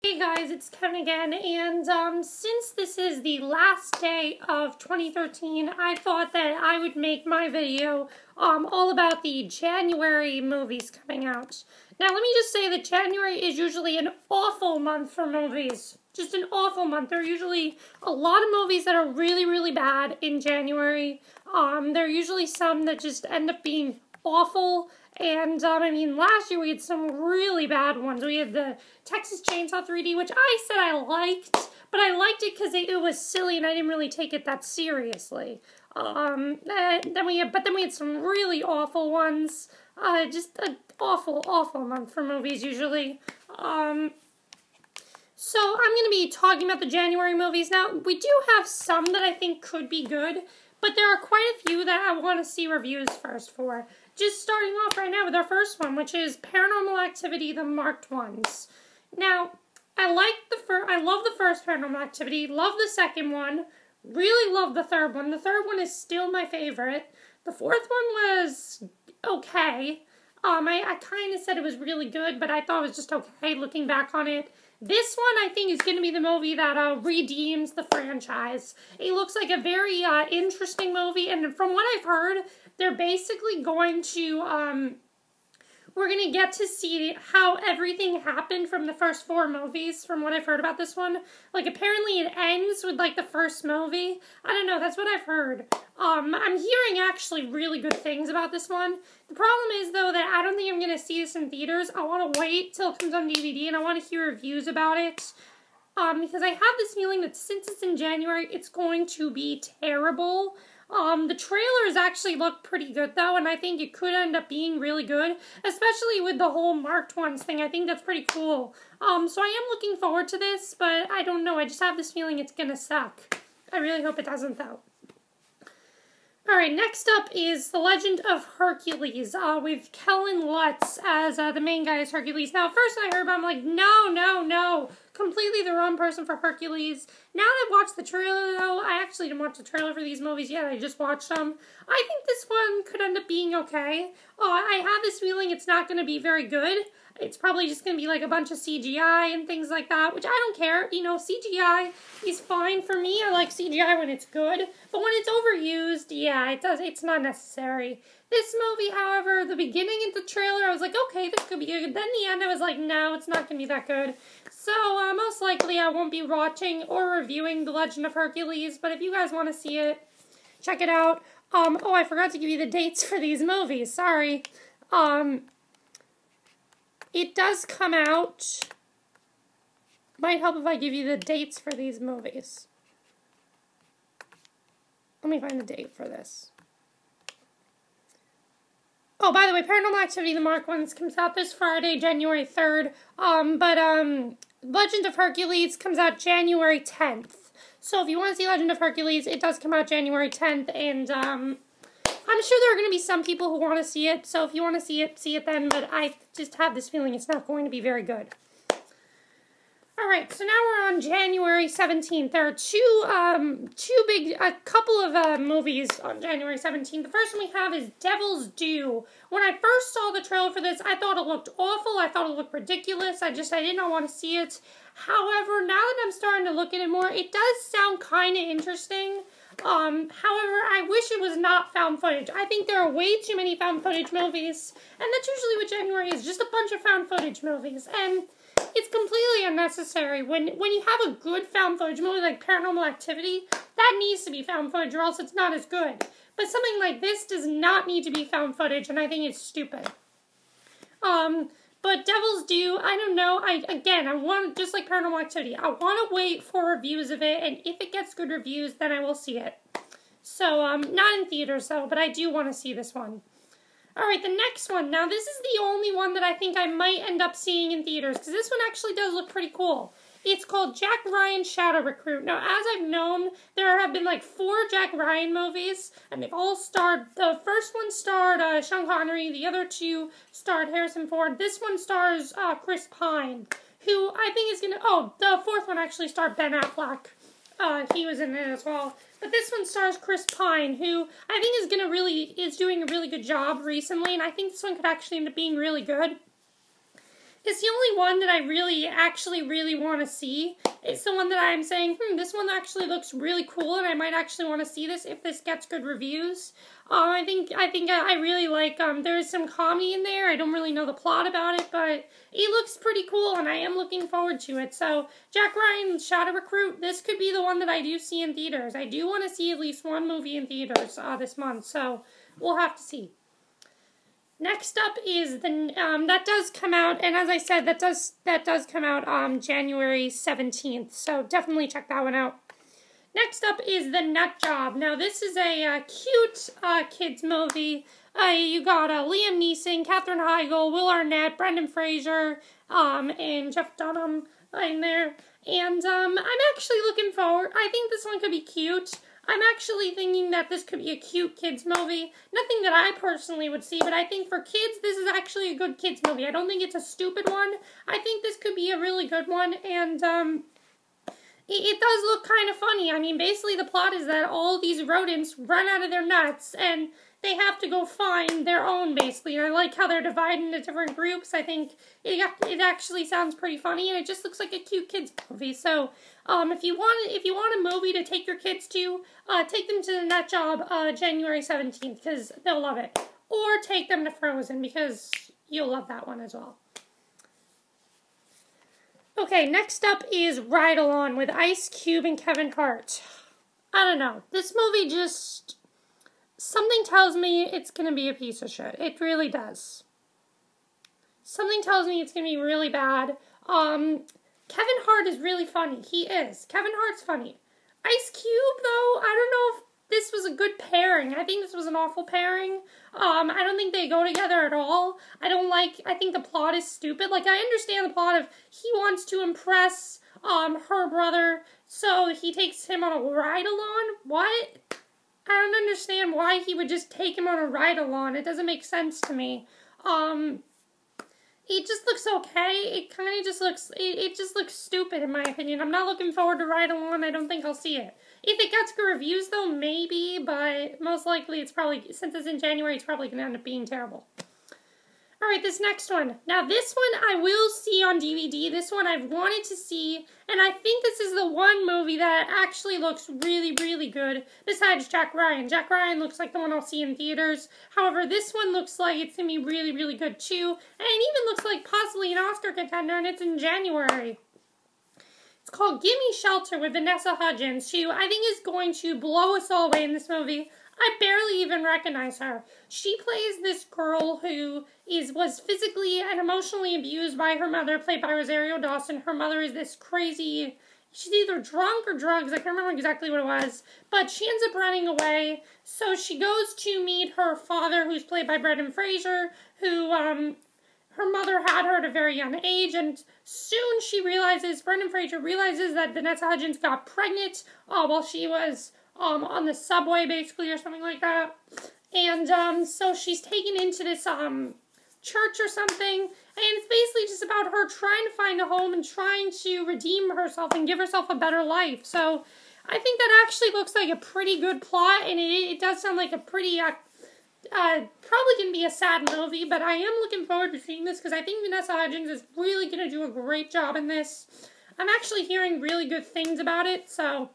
Hey guys, it's Ken again, and since this is the last day of 2013, I thought that I would make my video all about the January movies coming out. Now, let me just say that January is usually an awful month for movies. Just an awful month. There are usually a lot of movies that are really, really bad in January. There are usually some that just end up being awful. And, last year we had some really bad ones. We had the Texas Chainsaw 3D, which I said I liked, but I liked it because it was silly and I didn't really take it that seriously. Then we had some really awful ones. Just an awful, awful month for movies usually. So I'm going to be talking about the January movies. Now, we do have some that I think could be good, but there are quite a few that I want to see reviews first for. Just starting off right now with our first one, which is Paranormal Activity: The Marked Ones. Now, I love the first Paranormal Activity, love the second one, really love the third one. The third one is still my favorite. The fourth one was okay. I kind of said it was really good, but I thought it was just okay looking back on it. This one, I think, is going to be the movie that redeems the franchise. It looks like a very interesting movie, and from what I've heard, they're basically going to, we're going to get to see how everything happened from the first four movies, from what I've heard about this one. Like, apparently it ends with, like, the first movie. I don't know, that's what I've heard. I'm hearing actually really good things about this one. The problem is, though, that I don't think I'm going to see this in theaters. I want to wait till it comes on DVD, and I want to hear reviews about it. Because I have this feeling that since it's in January, it's going to be terrible. The trailers actually look pretty good, though, and I think it could end up being really good, especially with the whole Marked Ones thing. I think that's pretty cool. So I am looking forward to this, but I don't know. I just have this feeling it's gonna suck. I really hope it doesn't, though. Alright, next up is The Legend of Hercules, with Kellen Lutz as the main guy as Hercules. Now, at first when I heard about him, I'm like, no, completely the wrong person for Hercules. Now that I've watched the trailer, though, I actually didn't watch the trailer for these movies yet, I just watched them. I think this one could end up being okay. I have this feeling it's not going to be very good. It's probably just going to be like a bunch of CGI and things like that, which I don't care. You know, CGI is fine for me. I like CGI when it's good, but when it's overused, yeah, it's not necessary. This movie, however, the beginning of the trailer, I was like, okay, this could be good. Then the end, I was like, no, it's not going to be that good. So, most likely I won't be watching or reviewing The Legend of Hercules, but if you guys want to see it, check it out. Oh, I forgot to give you the dates for these movies. Sorry. It does come out. Might help if I give you the dates for these movies. Let me find the date for this. Oh, by the way, Paranormal Activity: The Marked Ones comes out this Friday, January 3rd. Legend of Hercules comes out January 10th. So if you want to see Legend of Hercules, it does come out January 10th, and I'm sure there are going to be some people who want to see it, so if you want to see it then, but I just have this feeling it's not going to be very good. Alright, so now we're on January 17th. There are a couple of movies on January 17th. The first one we have is Devil's Due. When I first saw the trailer for this, I thought it looked awful. I thought it looked ridiculous. I did not want to see it. However, now that I'm starting to look at it more, it does sound kind of interesting. However, I wish it was not found footage. I think there are way too many found footage movies, and that's usually what January is, just a bunch of found footage movies, and it's completely unnecessary. When you have a good found footage movie like Paranormal Activity, that needs to be found footage or else it's not as good. But something like this does not need to be found footage, and I think it's stupid. But Devil's Due, I don't know, just like Paranormal Activity, I want to wait for reviews of it, and if it gets good reviews, then I will see it. So, not in theaters, though, but I do want to see this one. Alright, the next one. Now, this is the only one that I think I might end up seeing in theaters, because this one actually does look pretty cool. It's called Jack Ryan Shadow Recruit. Now, as I've known, there have been like 4 Jack Ryan movies, and they've all starred, the first one starred Sean Connery, the other 2 starred Harrison Ford. This one stars Chris Pine, who I think is the 4th one actually starred Ben Affleck. He was in it as well. But this one stars Chris Pine, who I think is doing a really good job recently, and I think this one could actually end up being really good. It's the only one that I really want to see. It's the one that I'm saying, this one actually looks really cool, and I might actually want to see this if this gets good reviews. I think I really like, there's some comedy in there. I don't really know the plot about it, but it looks pretty cool, and I am looking forward to it. So, Jack Ryan, Shadow Recruit, this could be the one that I do see in theaters. I do want to see at least one movie in theaters this month, so we'll have to see. Next up is that does come out, and as I said, that does come out January 17th, so definitely check that one out. Next up is The Nut Job. Now, this is a cute kids movie. You got Liam Neeson, Katherine Heigl, Will Arnett, Brendan Fraser, and Jeff Dunham in there. And I'm actually looking forward. I think this one could be cute. I'm actually thinking that this could be a cute kids movie. Nothing that I personally would see, but I think for kids, this is actually a good kids movie. I don't think it's a stupid one. I think this could be a really good one, and it does look kind of funny. I mean, basically the plot is that all these rodents run out of their nuts, and they have to go find their own, basically. And I like how they're divided into different groups. I think it actually sounds pretty funny, and it just looks like a cute kids movie. So, if you want a movie to take your kids to, take them to The Nut Job January 17th, because they'll love it. Or take them to Frozen, because you'll love that one as well. Okay, next up is Ride Along with Ice Cube and Kevin Hart. I don't know. This movie just... something tells me it's going to be a piece of shit. It really does. Something tells me it's going to be really bad. Kevin Hart is really funny. He is. Kevin Hart's funny. Ice Cube, though, I don't know if this was a good pairing. I think this was an awful pairing. I don't think they go together at all. I think the plot is stupid. Like, I understand the plot of he wants to impress, her brother, so he takes him on a ride-along. What? I don't understand why he would just take him on a ride-along. It doesn't make sense to me. It just looks okay. It kind of just looks, it just looks stupid in my opinion. I'm not looking forward to Ride Along. I don't think I'll see it. If it gets good reviews though, maybe, but most likely it's probably, since it's in January, it's probably going to end up being terrible. Alright, this next one. Now this one I will see on DVD. This one I've wanted to see, and I think this is the one movie that actually looks really, really good, besides Jack Ryan. Jack Ryan looks like the one I'll see in theaters. However, this one looks like it's going to be really, really good too, and it even looks like possibly an Oscar contender, and it's in January. It's called Gimme Shelter with Vanessa Hudgens. She, I think, is going to blow us all away in this movie. I barely even recognize her. She plays this girl who was physically and emotionally abused by her mother, played by Rosario Dawson. Her mother is this crazy, she's either drunk or drugs, I can't remember exactly what it was, but she ends up running away. So she goes to meet her father, who's played by Brendan Fraser, who, her mother had her at a very young age, and soon Brendan Fraser realizes that Vanessa Hudgens got pregnant while she was on the subway, basically, or something like that. And so she's taken into this church or something, and it's basically just about her trying to find a home and trying to redeem herself and give herself a better life. So I think that actually looks like a pretty good plot, and it does sound like a pretty probably going to be a sad movie, but I am looking forward to seeing this because I think Vanessa Hudgens is really going to do a great job in this. I'm actually hearing really good things about it, so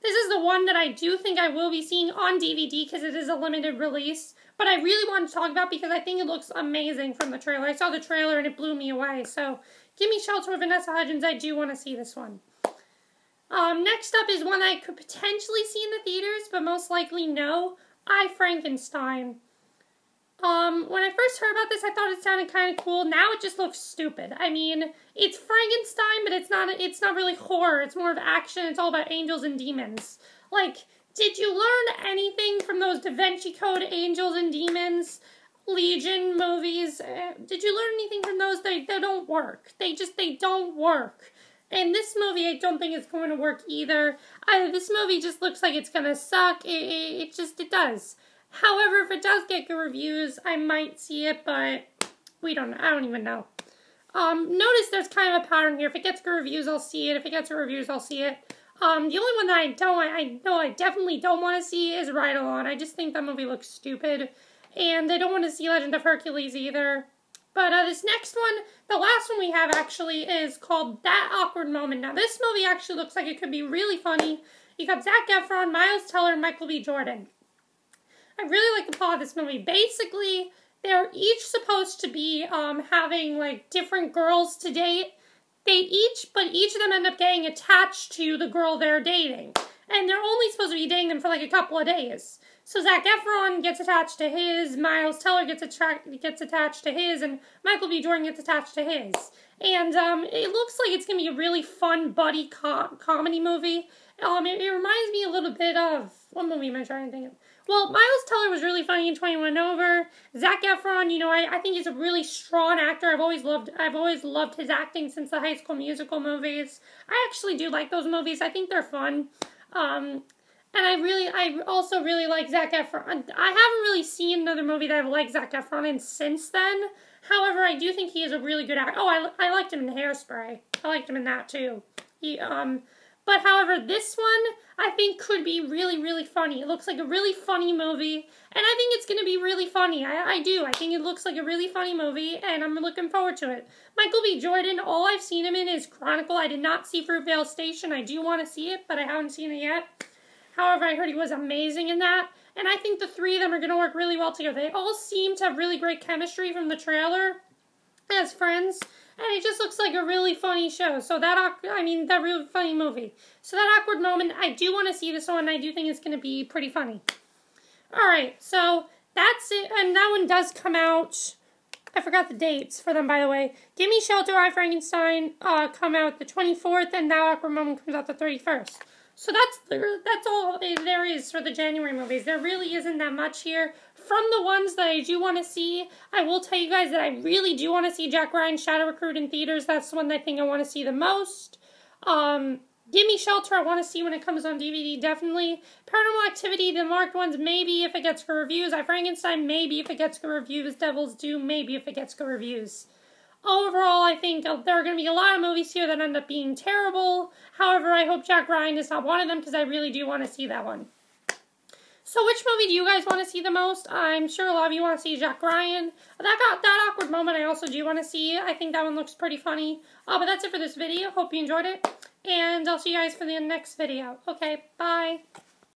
this is the one that I do think I will be seeing on DVD because it is a limited release, but I really want to talk about because I think it looks amazing from the trailer. I saw the trailer and it blew me away, so Gimme Shelter with Vanessa Hudgens, I do want to see this one. Next up is one I could potentially see in the theaters, but most likely no. I, Frankenstein. When I first heard about this, I thought it sounded kind of cool. Now it just looks stupid. I mean, it's Frankenstein, but it's not really horror. It's more of action. It's all about angels and demons. Like, did you learn anything from those Da Vinci Code Angels and Demons Legion movies? Did you learn anything from those? They don't work. They don't work. And this movie, I don't think it's going to work either. This movie just looks like it's going to suck. It does. However, if it does get good reviews, I might see it, but I don't even know. Notice there's kind of a pattern here. If it gets good reviews, I'll see it. If it gets good reviews, I'll see it. The only one that I definitely don't want to see is Ride Along. I just think that movie looks stupid. And I don't want to see Legend of Hercules either. But this next one, the last one we have actually, is called That Awkward Moment. Now, this movie actually looks like it could be really funny. You got Zac Efron, Miles Teller, and Michael B. Jordan. I really like the plot of this movie. Basically, they're each supposed to be having, like, different girls to date. But each of them end up getting attached to the girl they're dating. And they're only supposed to be dating them for, like, a couple of days. So Zac Efron gets attached to his, Miles Teller gets attached to his, and Michael B. Jordan gets attached to his. And it looks like it's going to be a really fun buddy comedy movie. It reminds me a little bit of, what movie am I trying to think of? Well, Miles Teller was really funny in 21 Over. Zac Efron, you know, I think he's a really strong actor. I've always loved his acting since the High School Musical movies. I actually do like those movies. I think they're fun. And I also really like Zac Efron. I haven't really seen another movie that I've liked Zac Efron in since then. However, I do think he is a really good actor. Oh, I liked him in Hairspray. I liked him in that too. But however, this one I think could be really, really funny. It looks like a really funny movie, and I think it's going to be really funny. I do. I think it looks like a really funny movie, and I'm looking forward to it. Michael B. Jordan, all I've seen him in is Chronicle. I did not see Fruitvale Station. I do want to see it, but I haven't seen it yet. However, I heard he was amazing in that, and I think the three of them are going to work really well together. They all seem to have really great chemistry from the trailer as friends, and it just looks like a really funny show. So that really funny movie. So That Awkward Moment, I do want to see this one. I do think it's going to be pretty funny. Alright, so that's it, and that one does come out. I forgot the dates for them, by the way. Gimme Shelter, I, Frankenstein come out the 24th, and That Awkward Moment comes out the 31st. So that's all there is for the January movies. There really isn't that much here. From the ones that I do want to see, I will tell you guys that I really do want to see Jack Ryan's Shadow Recruit in theaters. That's the one that I think I want to see the most. Gimme Shelter, I want to see when it comes on DVD, definitely. Paranormal Activity, the marked ones, maybe if it gets good reviews. I, Frankenstein, maybe if it gets good reviews. Devil's Due, maybe if it gets good reviews. Overall, I think there are going to be a lot of movies here that end up being terrible. However, I hope Jack Ryan is not one of them because I really do want to see that one. So which movie do you guys want to see the most? I'm sure a lot of you want to see Jack Ryan. That Awkward Moment I also do want to see. I think that one looks pretty funny. But that's it for this video. Hope you enjoyed it. And I'll see you guys for the next video. Okay, bye.